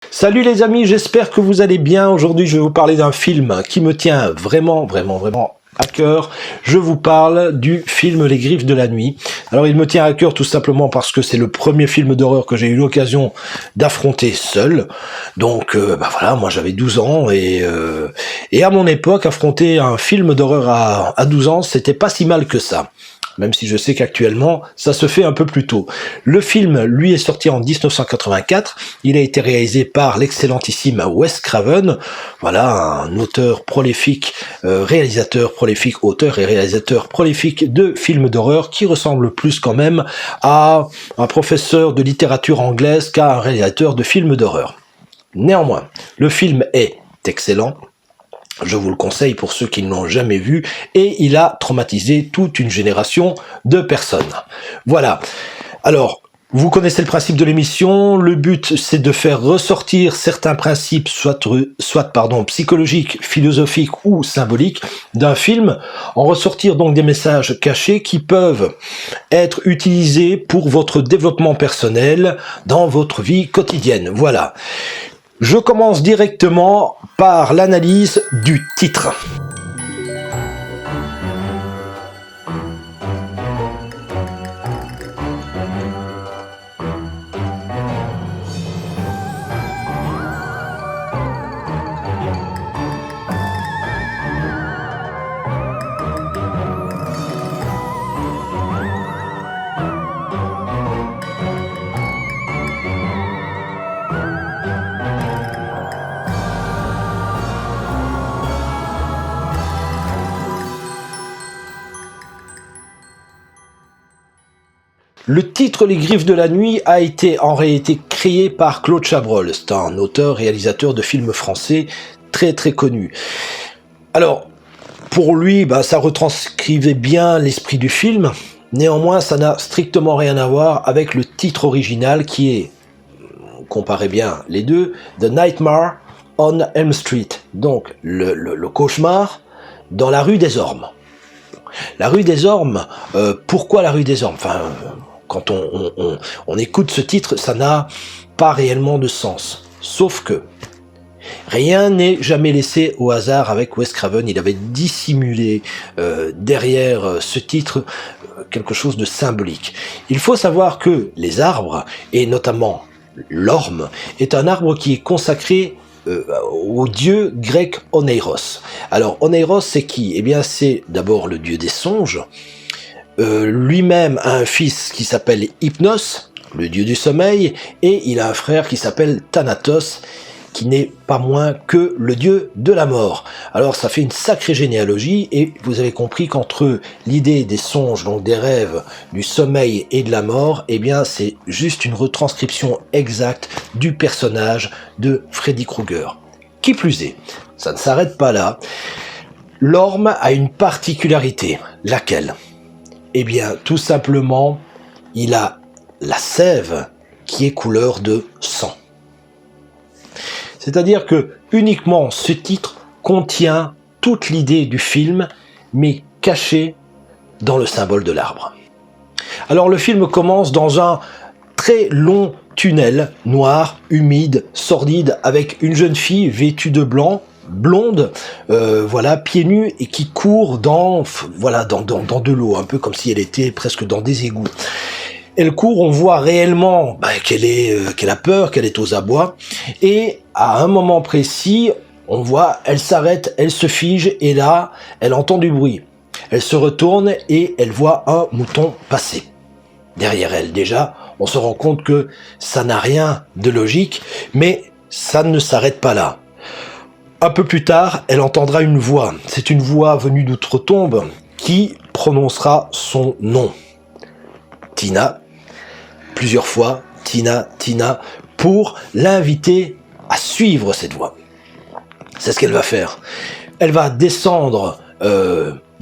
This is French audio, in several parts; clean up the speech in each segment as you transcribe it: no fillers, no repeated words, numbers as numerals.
Salut les amis, j'espère que vous allez bien. Aujourd'hui, je vais vous parler d'un film qui me tient vraiment à cœur. Je vous parle du film Les Griffes de la Nuit. Alors, il me tient à cœur tout simplement parce que c'est le premier film d'horreur que j'ai eu l'occasion d'affronter seul. Donc, voilà, moi j'avais 12 ans et à mon époque, affronter un film d'horreur à 12 ans, c'était pas si mal que ça. Même si je sais qu'actuellement, ça se fait un peu plus tôt. Le film, lui, est sorti en 1984. Il a été réalisé par l'excellentissime Wes Craven. Voilà, un auteur prolifique, réalisateur prolifique, auteur et réalisateur prolifique de films d'horreur qui ressemble plus quand même à un professeur de littérature anglaise qu'à un réalisateur de films d'horreur. Néanmoins, le film est excellent. Je vous le conseille pour ceux qui ne l'ont jamais vu, et il a traumatisé toute une génération de personnes. Voilà. Alors, vous connaissez le principe de l'émission. Le but, c'est de faire ressortir certains principes, soit psychologiques, philosophiques ou symboliques d'un film, en ressortir donc des messages cachés qui peuvent être utilisés pour votre développement personnel dans votre vie quotidienne. Voilà. Je commence directement par l'analyse du titre. Le titre Les Griffes de la Nuit a été en réalité créé par Claude Chabrol. C'est un auteur-réalisateur de films français très connu. Alors, pour lui, ça retranscrivait bien l'esprit du film. Néanmoins, ça n'a strictement rien à voir avec le titre original qui est, comparez bien les deux, The Nightmare on Elm Street. Donc, le cauchemar dans la rue des Ormes. La rue des Ormes, pourquoi la rue des Ormes ? Quand on écoute ce titre, ça n'a pas réellement de sens. Sauf que rien n'est jamais laissé au hasard avec Wes Craven. Il avait dissimulé derrière ce titre quelque chose de symbolique. Il faut savoir que les arbres, et notamment l'orme, est un arbre qui est consacré au dieu grec Oneiros. Alors Oneiros, c'est qui ? Eh bien, c'est d'abord le dieu des songes. Lui-même a un fils qui s'appelle Hypnos, le dieu du sommeil, et il a un frère qui s'appelle Thanatos, qui n'est pas moins que le dieu de la mort. Alors ça fait une sacrée généalogie, et vous avez compris qu'entre l'idée des songes, donc des rêves, du sommeil et de la mort, eh bien c'est juste une retranscription exacte du personnage de Freddy Krueger. Qui plus est, ça ne s'arrête pas là, l'orme a une particularité, laquelle ? Eh bien, tout simplement, il a la sève qui est couleur de sang. C'est-à-dire que uniquement ce titre contient toute l'idée du film, mais cachée dans le symbole de l'arbre. Alors le film commence dans un très long tunnel noir, humide, sordide, avec une jeune fille vêtue de blanc, blonde, pieds nus, et qui court dans de l'eau, un peu comme si elle était presque dans des égouts. Elle court, on voit réellement qu'elle a peur, qu'elle est aux abois, et à un moment précis, on voit, elle s'arrête, elle se fige, et là, elle entend du bruit. Elle se retourne et elle voit un mouton passer. Derrière elle, déjà, on se rend compte que ça n'a rien de logique, mais ça ne s'arrête pas là. Un peu plus tard, elle entendra une voix. C'est une voix venue d'outre-tombe qui prononcera son nom. Tina, plusieurs fois, Tina, pour l'inviter à suivre cette voix. C'est ce qu'elle va faire. Elle va descendre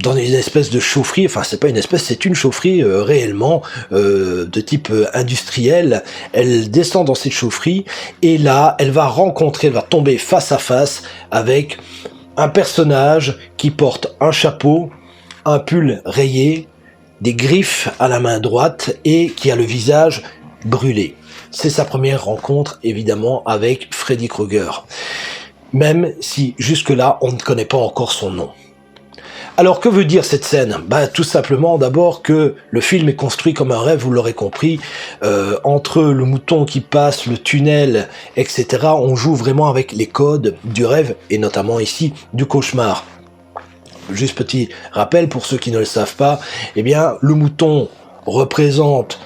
dans une espèce de chaufferie, c'est pas une espèce, c'est une chaufferie réellement de type industriel. Elle descend dans cette chaufferie et là, elle va tomber face à face avec un personnage qui porte un chapeau, un pull rayé, des griffes à la main droite et qui a le visage brûlé. c'est sa première rencontre, évidemment, avec Freddy Krueger. Même si, jusque-là, on ne connaît pas encore son nom. Alors, que veut dire cette scène? Tout simplement, d'abord, que le film est construit comme un rêve, vous l'aurez compris. Entre le mouton qui passe, le tunnel, etc., on joue vraiment avec les codes du rêve, et notamment ici, du cauchemar. Juste petit rappel, pour ceux qui ne le savent pas, eh bien, le mouton représente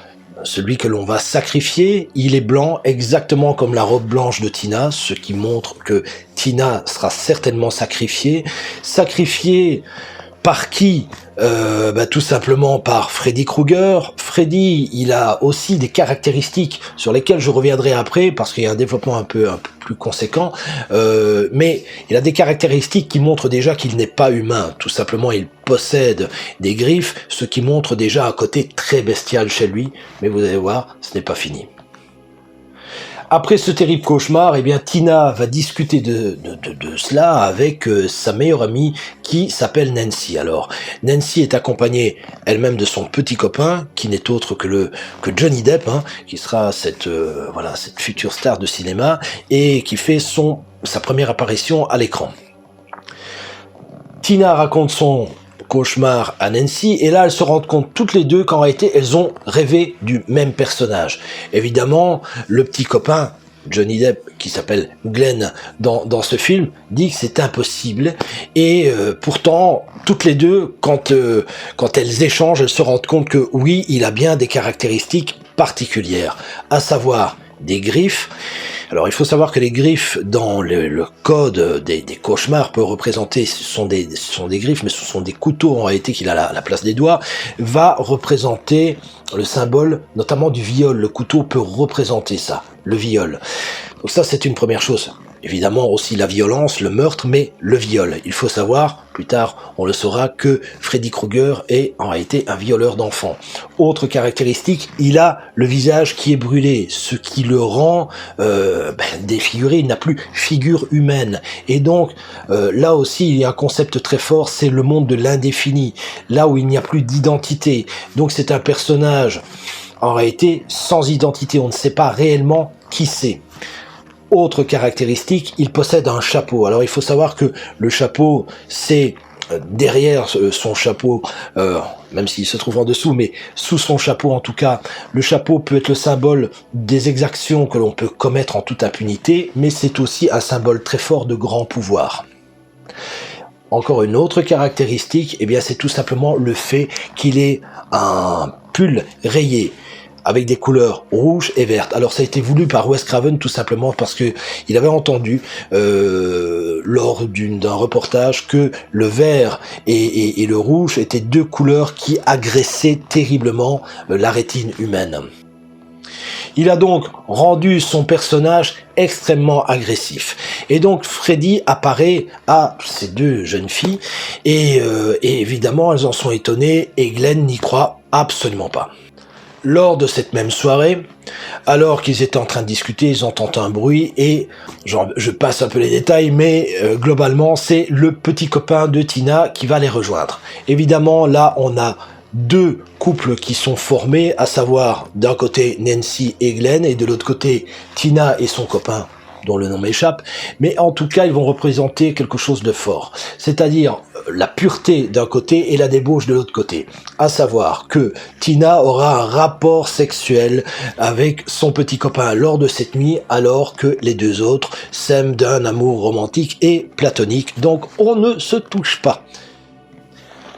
celui que l'on va sacrifier. Il est blanc, exactement comme la robe blanche de Tina, ce qui montre que Tina sera certainement sacrifiée. Sacrifiée par qui? Tout simplement par Freddy Krueger. Freddy, il a aussi des caractéristiques sur lesquelles je reviendrai après, parce qu'il y a un développement un peu plus conséquent, mais il a des caractéristiques qui montrent déjà qu'il n'est pas humain. Tout simplement, il possède des griffes, ce qui montre déjà un côté très bestial chez lui, mais vous allez voir, ce n'est pas fini. Après ce terrible cauchemar, eh bien Tina va discuter de cela avec sa meilleure amie qui s'appelle Nancy. Alors, Nancy est accompagnée elle-même de son petit copain, qui n'est autre que Johnny Depp, qui sera cette future star de cinéma, et qui fait sa première apparition à l'écran. Tina raconte son cauchemar à Nancy, et là elles se rendent compte toutes les deux qu'en réalité elles ont rêvé du même personnage. Évidemment, le petit copain Johnny Depp, qui s'appelle Glenn dans ce film, dit que c'est impossible, et pourtant toutes les deux, quand elles échangent, elles se rendent compte que oui, il a bien des caractéristiques particulières, à savoir des griffes. Alors il faut savoir que les griffes dans le code des cauchemars peut représenter, ce sont des griffes, mais ce sont des couteaux en réalité qu'il a à la place des doigts, va représenter le symbole notamment du viol. Le couteau peut représenter ça, le viol. Donc ça c'est une première chose. Évidemment aussi la violence, le meurtre, mais le viol. Il faut savoir, plus tard on le saura, que Freddy Krueger est en réalité un violeur d'enfants. Autre caractéristique, il a le visage qui est brûlé, ce qui le rend défiguré, il n'a plus figure humaine. Et donc là aussi il y a un concept très fort, c'est le monde de l'indéfini, là où il n'y a plus d'identité. Donc c'est un personnage en réalité sans identité, on ne sait pas réellement qui c'est. Autre caractéristique, il possède un chapeau. Alors il faut savoir que le chapeau, c'est derrière son chapeau, même s'il se trouve en dessous, mais sous son chapeau en tout cas, le chapeau peut être le symbole des exactions que l'on peut commettre en toute impunité, mais c'est aussi un symbole très fort de grand pouvoir. Encore une autre caractéristique, eh bien c'est tout simplement le fait qu'il ait un pull rayé, avec des couleurs rouges et vertes. Alors ça a été voulu par Wes Craven tout simplement parce que il avait entendu lors d'un reportage que le vert et le rouge étaient deux couleurs qui agressaient terriblement la rétine humaine. Il a donc rendu son personnage extrêmement agressif. Et donc Freddy apparaît à ces deux jeunes filles et évidemment elles en sont étonnées et Glenn n'y croit absolument pas. Lors de cette même soirée, alors qu'ils étaient en train de discuter, ils entendent un bruit et, je passe un peu les détails, mais globalement, c'est le petit copain de Tina qui va les rejoindre. Évidemment, là, on a deux couples qui sont formés, à savoir d'un côté Nancy et Glenn, et de l'autre côté Tina et son copain, dont le nom m'échappe, mais en tout cas, ils vont représenter quelque chose de fort. C'est-à-dire la pureté d'un côté et la débauche de l'autre côté. À savoir que Tina aura un rapport sexuel avec son petit copain lors de cette nuit, alors que les deux autres s'aiment d'un amour romantique et platonique. Donc on ne se touche pas.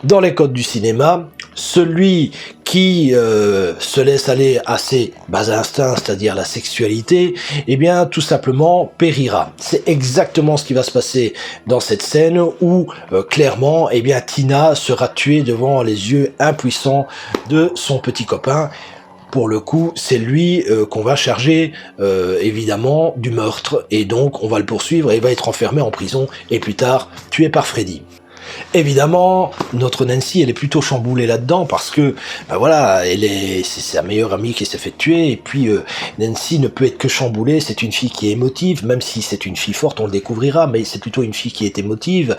Dans les codes du cinéma, celui qui se laisse aller à ses bas instincts, c'est-à-dire la sexualité, eh bien tout simplement périra. C'est exactement ce qui va se passer dans cette scène où clairement, eh bien Tina sera tuée devant les yeux impuissants de son petit copain. Pour le coup, c'est lui qu'on va charger évidemment du meurtre et donc on va le poursuivre et il va être enfermé en prison et plus tard tué par Freddy. Évidemment, notre Nancy, elle est plutôt chamboulée là-dedans parce que, ben voilà, c'est sa meilleure amie qui s'est fait tuer et puis Nancy ne peut être que chamboulée. C'est une fille qui est émotive, même si c'est une fille forte, on le découvrira, mais c'est plutôt une fille qui est émotive,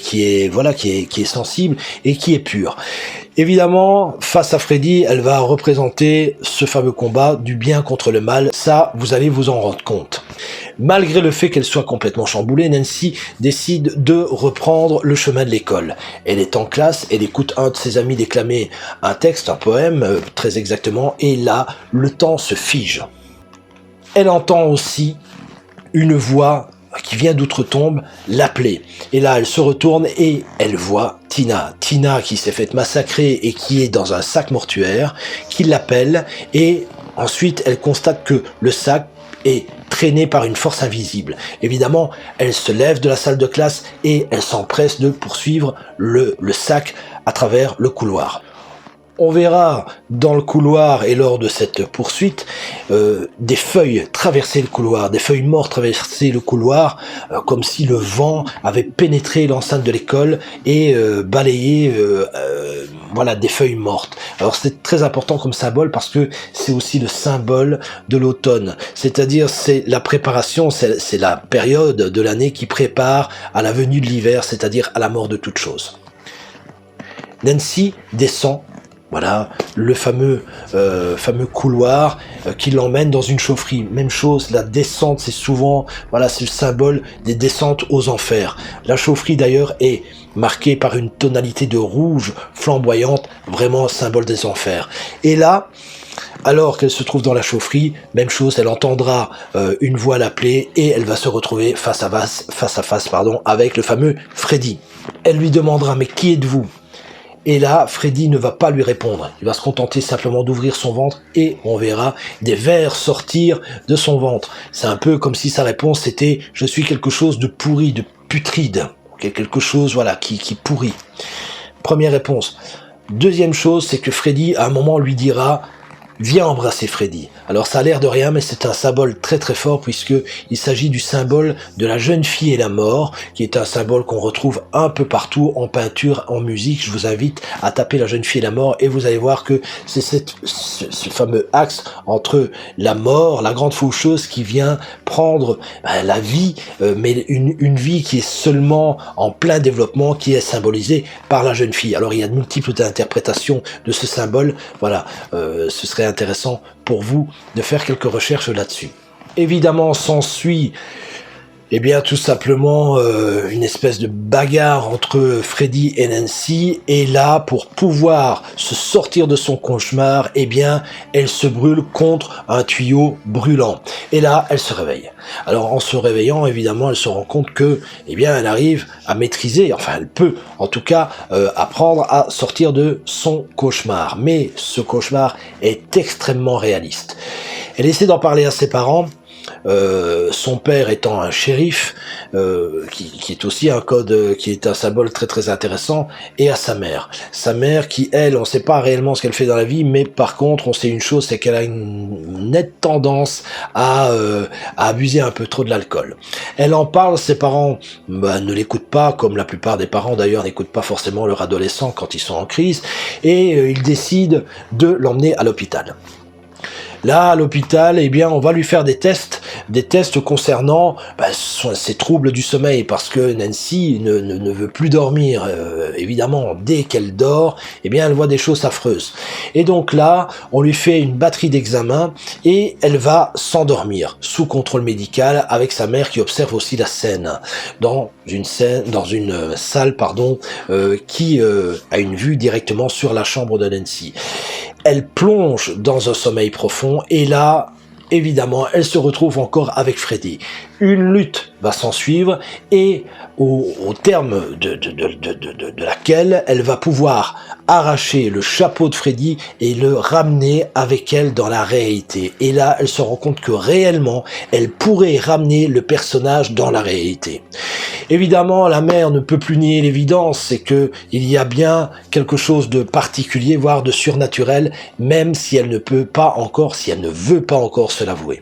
qui est sensible et qui est pure. Évidemment, face à Freddy, elle va représenter ce fameux combat du bien contre le mal. Ça, vous allez vous en rendre compte. Malgré le fait qu'elle soit complètement chamboulée, Nancy décide de reprendre le chemin de l'école. Elle est en classe, elle écoute un de ses amis déclamer un texte, un poème, très exactement, et là, le temps se fige. Elle entend aussi une voix qui vient d'outre-tombe l'appeler. Et là, elle se retourne et elle voit Tina. Tina qui s'est faite massacrer et qui est dans un sac mortuaire, qui l'appelle et ensuite elle constate que le sac est traîné par une force invisible. Évidemment, elle se lève de la salle de classe et elle s'empresse de poursuivre le sac à travers le couloir. On verra dans le couloir et lors de cette poursuite des feuilles traverser le couloir, des feuilles mortes traverser le couloir, comme si le vent avait pénétré l'enceinte de l'école et balayé voilà, des feuilles mortes. Alors c'est très important comme symbole parce que c'est aussi le symbole de l'automne, c'est-à-dire c'est la préparation, c'est la période de l'année qui prépare à la venue de l'hiver, c'est-à-dire à la mort de toute chose. Nancy descend. Voilà, le fameux couloir qui l'emmène dans une chaufferie. Même chose, la descente, c'est souvent, voilà, c'est le symbole des descentes aux enfers. La chaufferie d'ailleurs est marquée par une tonalité de rouge flamboyante, vraiment symbole des enfers. Et là, alors qu'elle se trouve dans la chaufferie, même chose, elle entendra une voix l'appeler et elle va se retrouver face à face, avec le fameux Freddy. Elle lui demandera, mais qui êtes-vous ? Et là, Freddy ne va pas lui répondre. Il va se contenter simplement d'ouvrir son ventre et on verra des vers sortir de son ventre. C'est un peu comme si sa réponse c'était « je suis quelque chose de pourri, de putride ». Quelque chose voilà, qui pourrit. Première réponse. Deuxième chose, c'est que Freddy, à un moment, lui dira « viens embrasser Freddy ». Alors ça a l'air de rien, mais c'est un symbole très très fort puisque il s'agit du symbole de la jeune fille et la mort, qui est un symbole qu'on retrouve un peu partout en peinture, en musique. Je vous invite à taper la jeune fille et la mort et vous allez voir que c'est ce fameux axe entre la mort, la grande faucheuse qui vient prendre la vie, mais une vie qui est seulement en plein développement, qui est symbolisée par la jeune fille. Alors il y a de multiples interprétations de ce symbole. Voilà, ce serait intéressant pour vous de faire quelques recherches là-dessus. Évidemment, s'ensuit tout simplement une espèce de bagarre entre Freddy et Nancy, et là, pour pouvoir se sortir de son cauchemar, elle se brûle contre un tuyau brûlant. Et là, elle se réveille. Alors, en se réveillant, évidemment, elle se rend compte que, elle arrive à maîtriser, enfin, elle peut, en tout cas, apprendre à sortir de son cauchemar. Mais ce cauchemar est extrêmement réaliste. Elle essaie d'en parler à ses parents, son père étant un shérif, qui est aussi un code, qui est un symbole très très intéressant, et à sa mère qui elle, on ne sait pas réellement ce qu'elle fait dans la vie, mais par contre on sait une chose, c'est qu'elle a une nette tendance à abuser un peu trop de l'alcool. Elle en parle, ses parents ne l'écoutent pas, comme la plupart des parents d'ailleurs n'écoutent pas forcément leur adolescent quand ils sont en crise, et ils décident de l'emmener à l'hôpital. Là, à l'hôpital, on va lui faire des tests concernant ses troubles du sommeil, parce que Nancy ne veut plus dormir. Évidemment, dès qu'elle dort, elle voit des choses affreuses. Et donc là, on lui fait une batterie d'examens et elle va s'endormir sous contrôle médical avec sa mère qui observe aussi la scène dans une salle, qui a une vue directement sur la chambre de Nancy. Elle plonge dans un sommeil profond et là, évidemment, elle se retrouve encore avec Freddy. Une lutte va s'en suivre et au terme de laquelle elle va pouvoir arracher le chapeau de Freddy et le ramener avec elle dans la réalité. Et là, elle se rend compte que réellement, elle pourrait ramener le personnage dans la réalité. Évidemment, la mère ne peut plus nier l'évidence, c'est que il y a bien quelque chose de particulier, voire de surnaturel, même si elle ne peut pas encore, si elle ne veut pas encore se l'avouer.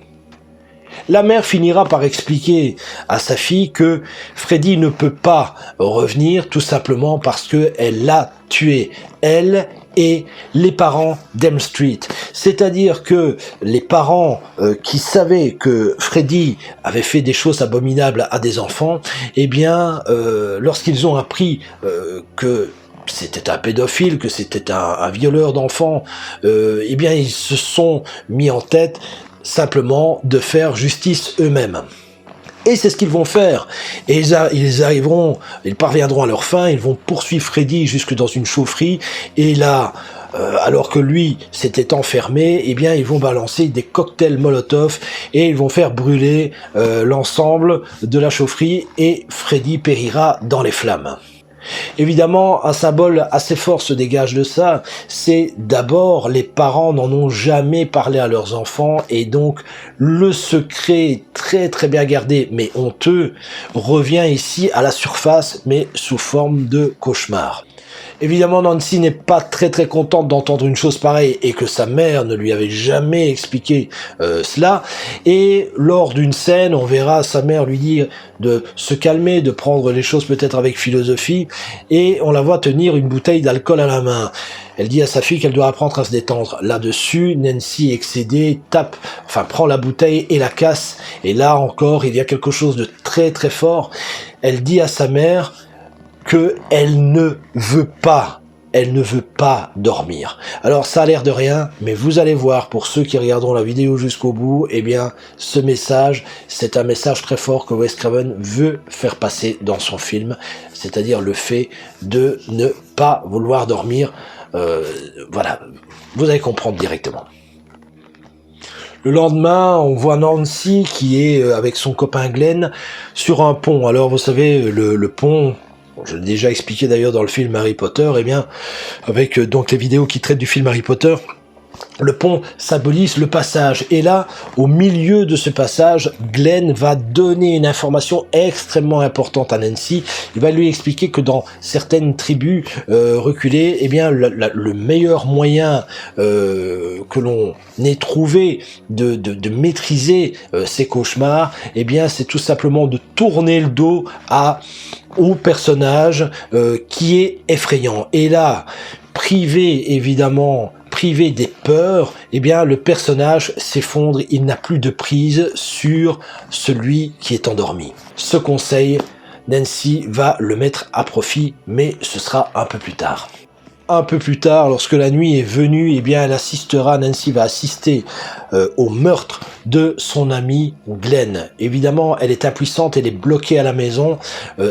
La mère finira par expliquer à sa fille que Freddy ne peut pas revenir tout simplement parce qu'elle l'a tué, elle et les parents d'Elm Street. C'est-à-dire que les parents qui savaient que Freddy avait fait des choses abominables à des enfants, eh bien, lorsqu'ils ont appris que c'était un pédophile, que c'était un violeur d'enfants, eh bien, ils se sont mis en tête simplement de faire justice eux-mêmes. Et c'est ce qu'ils vont faire. Et ils parviendront à leur fin, ils vont poursuivre Freddy jusque dans une chaufferie, et là, alors que lui s'était enfermé, eh bien ils vont balancer des cocktails Molotov et ils vont faire brûler l'ensemble de la chaufferie, et Freddy périra dans les flammes. Évidemment, un symbole assez fort se dégage de ça, c'est d'abord les parents n'en ont jamais parlé à leurs enfants, et donc le secret très très bien gardé mais honteux revient ici à la surface mais sous forme de cauchemar. Évidemment, Nancy n'est pas très très contente d'entendre une chose pareille et que sa mère ne lui avait jamais expliqué cela. Et lors d'une scène, on verra sa mère lui dire de se calmer, de prendre les choses peut-être avec philosophie, et on la voit tenir une bouteille d'alcool à la main. Elle dit à sa fille qu'elle doit apprendre à se détendre. Là-dessus, Nancy, excédée, prend la bouteille et la casse. Et là encore, il y a quelque chose de très très fort. Elle dit à sa mère qu'elle ne veut pas dormir. Alors ça a l'air de rien, mais vous allez voir, pour ceux qui regarderont la vidéo jusqu'au bout, eh bien ce message, c'est un message très fort que Wes Craven veut faire passer dans son film, c'est-à-dire le fait de ne pas vouloir dormir. Voilà, vous allez comprendre directement. Le lendemain, on voit Nancy qui est avec son copain Glenn sur un pont. Alors vous savez, le pont, je l'ai déjà expliqué d'ailleurs dans le film Harry Potter, eh bien, avec donc les vidéos qui traitent du film Harry Potter, le pont symbolise le passage. Et là, au milieu de ce passage, Glenn va donner une information extrêmement importante à Nancy. Il va lui expliquer que dans certaines tribus reculées, eh bien, le meilleur moyen que l'on ait trouvé de maîtriser ces cauchemars, eh bien, c'est tout simplement de tourner le dos au personnage qui est effrayant. Et là, privé des peurs, eh bien le personnage s'effondre, il n'a plus de prise sur celui qui est endormi. Ce conseil, Nancy va le mettre à profit, mais ce sera un peu plus tard. Un peu plus tard, lorsque la nuit est venue, eh bien Nancy va assister au meurtre de son ami Glenn. Évidemment, elle est impuissante, elle est bloquée à la maison.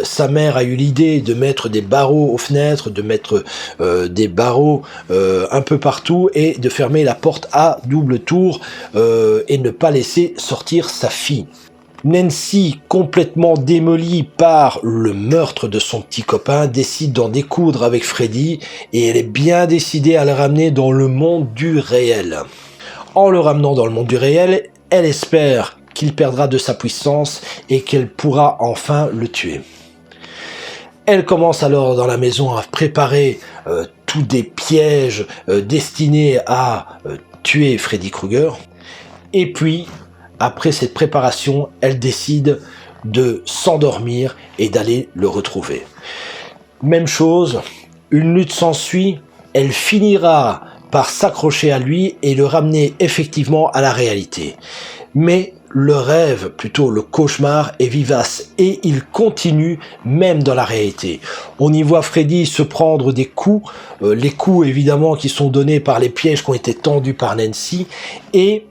Sa mère a eu l'idée de mettre des barreaux aux fenêtres, de mettre des barreaux un peu partout et de fermer la porte à double tour et ne pas laisser sortir sa fille. Nancy, complètement démolie par le meurtre de son petit copain, décide d'en découdre avec Freddy, et elle est bien décidée à le ramener dans le monde du réel. En le ramenant dans le monde du réel, elle espère qu'il perdra de sa puissance et qu'elle pourra enfin le tuer. Elle commence alors dans la maison à préparer tous des pièges destinés à tuer Freddy Krueger, et puis après cette préparation, elle décide de s'endormir et d'aller le retrouver. Même chose, une lutte s'ensuit, elle finira par s'accrocher à lui et le ramener effectivement à la réalité. Mais le rêve, plutôt le cauchemar, est vivace et il continue même dans la réalité. On y voit Freddy se prendre des coups, les coups évidemment qui sont donnés par les pièges qui ont été tendus par Nancy, et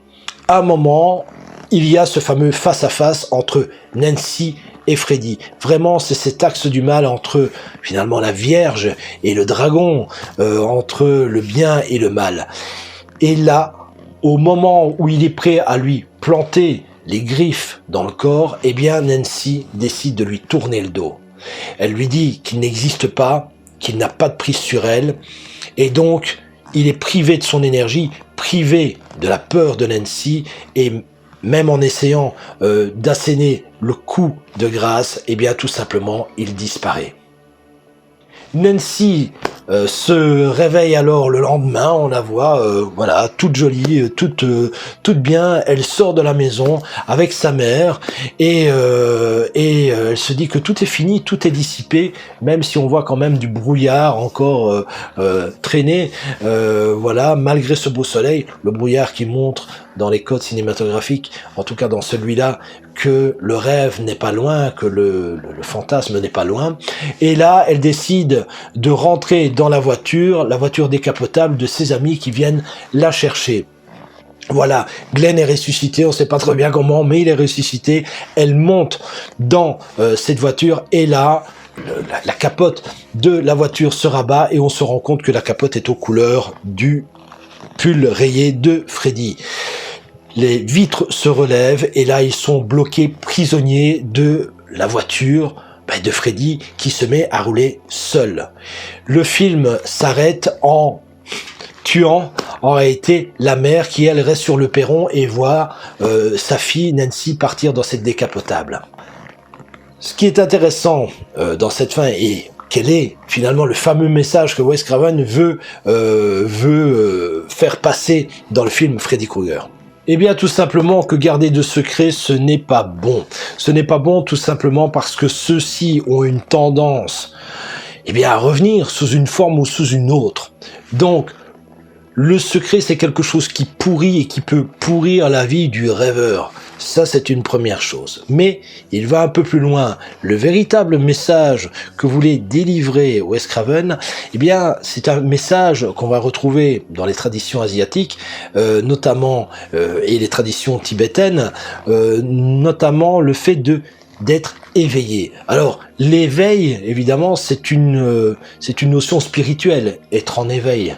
à un moment, il y a ce fameux face-à-face entre Nancy et Freddy. Vraiment, c'est cet axe du mal entre finalement la Vierge et le dragon, entre le bien et le mal. Et là, au moment où il est prêt à lui planter les griffes dans le corps, eh bien Nancy décide de lui tourner le dos. Elle lui dit qu'il n'existe pas, qu'il n'a pas de prise sur elle, et donc il est privé de son énergie, privé de la peur de Nancy, et même en essayant d'asséner le coup de grâce, eh bien tout simplement, il disparaît. Nancy se réveille alors le lendemain, on la voit, voilà, toute jolie, toute bien, elle sort de la maison avec sa mère, et elle se dit que tout est fini, tout est dissipé, même si on voit quand même du brouillard encore traîner, voilà, malgré ce beau soleil, le brouillard qui montre dans les codes cinématographiques, en tout cas dans celui-là, que le rêve n'est pas loin, que le fantasme n'est pas loin. Et là, elle décide de rentrer dans la voiture décapotable de ses amis qui viennent la chercher. Voilà, Glenn est ressuscité, on ne sait pas très bien comment, mais il est ressuscité. Elle monte dans cette voiture, et là, la capote de la voiture se rabat, et on se rend compte que la capote est aux couleurs du pull rayé de Freddy. Les vitres se relèvent, et là ils sont bloqués, prisonniers de la voiture de Freddy, qui se met à rouler seul. Le film s'arrête en tuant en réalité la mère, qui elle reste sur le perron et voit sa fille Nancy partir dans cette décapotable. Ce qui est intéressant dans cette fin, et quel est finalement le fameux message que Wes Craven veut faire passer dans le film Freddy Krueger? Eh bien, tout simplement que garder de secret, ce n'est pas bon. Ce n'est pas bon tout simplement parce que ceux-ci ont une tendance, à revenir sous une forme ou sous une autre. Donc, le secret, c'est quelque chose qui pourrit et qui peut pourrir la vie du rêveur. Ça, c'est une première chose. Mais il va un peu plus loin. Le véritable message que voulait délivrer Wes Craven, c'est un message qu'on va retrouver dans les traditions asiatiques, notamment, et les traditions tibétaines, notamment le fait d'être éveillé. Alors, l'éveil, évidemment, c'est une notion spirituelle, être en éveil,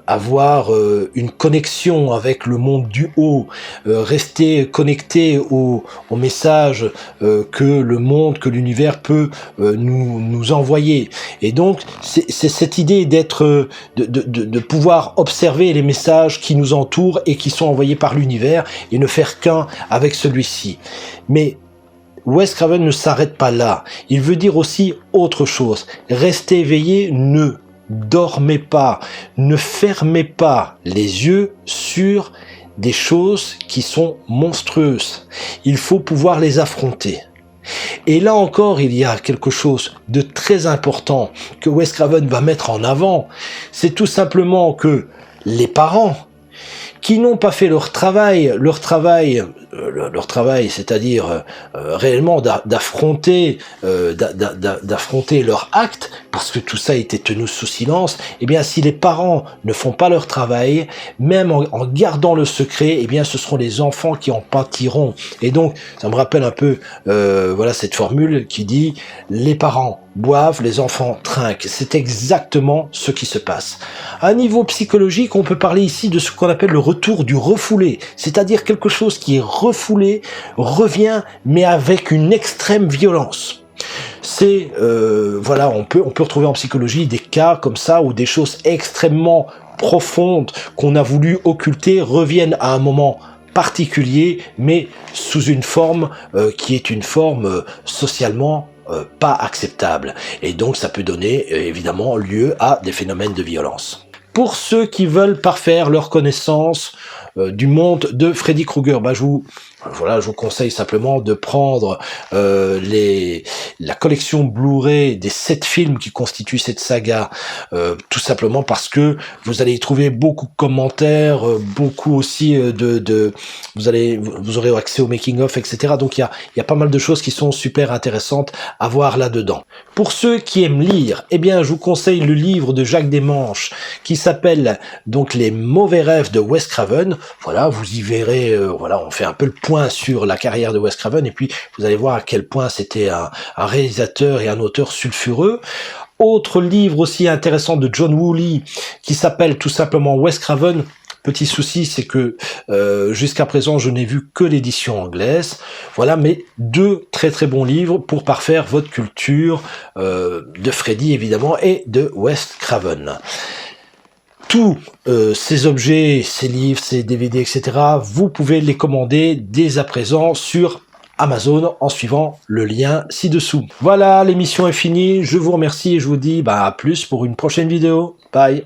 avoir une connexion avec le monde du haut, rester connecté au message que le monde, que l'univers peut nous envoyer. Et donc, c'est cette idée d'être, de pouvoir observer les messages qui nous entourent et qui sont envoyés par l'univers, et ne faire qu'un avec celui-ci. Mais Wes Craven ne s'arrête pas là. Il veut dire aussi autre chose. Restez éveillé, ne dormez pas, ne fermez pas les yeux sur des choses qui sont monstrueuses. Il faut pouvoir les affronter. Et là encore, il y a quelque chose de très important que Wes Craven va mettre en avant. C'est tout simplement que les parents qui n'ont pas fait leur travail, c'est-à-dire réellement d'affronter leur acte, parce que tout ça a été tenu sous silence. Si les parents ne font pas leur travail, même en gardant le secret, ce seront les enfants qui en pâtiront. Et donc, ça me rappelle un peu, cette formule qui dit les parents boivent, les enfants trinquent. C'est exactement ce qui se passe. À un niveau psychologique, on peut parler ici de ce qu'on appelle le retour du refoulé, c'est-à-dire quelque chose qui est refoulé, revient, mais avec une extrême violence. C'est, on peut retrouver en psychologie des cas comme ça, où des choses extrêmement profondes qu'on a voulu occulter reviennent à un moment particulier, mais sous une forme qui est une forme socialement pas acceptable. Et donc ça peut donner évidemment lieu à des phénomènes de violence. Pour ceux qui veulent parfaire leur connaissance du monde de Freddy Krueger, je vous conseille simplement de prendre la collection Blu-ray des 7 films qui constituent cette saga, tout simplement parce que vous allez y trouver beaucoup de commentaires, beaucoup aussi vous aurez accès au making-of, etc. Donc il y a pas mal de choses qui sont super intéressantes à voir là-dedans. Pour ceux qui aiment lire, je vous conseille le livre de Jacques Desmanches qui s'appelle donc Les mauvais rêves de Wes Craven. Voilà, vous y verrez, on fait un peu le point sur la carrière de Wes Craven, et puis vous allez voir à quel point c'était un réalisateur et un auteur sulfureux. Autre livre aussi intéressant de John Woolley qui s'appelle tout simplement Wes Craven. Petit souci, c'est que jusqu'à présent, je n'ai vu que l'édition anglaise. Voilà, mais 2 très très bons livres pour parfaire votre culture de Freddy évidemment et de Wes Craven. Tous ces objets, ces livres, ces DVD, etc., vous pouvez les commander dès à présent sur Amazon en suivant le lien ci-dessous. Voilà, l'émission est finie. Je vous remercie et je vous dis à plus pour une prochaine vidéo. Bye.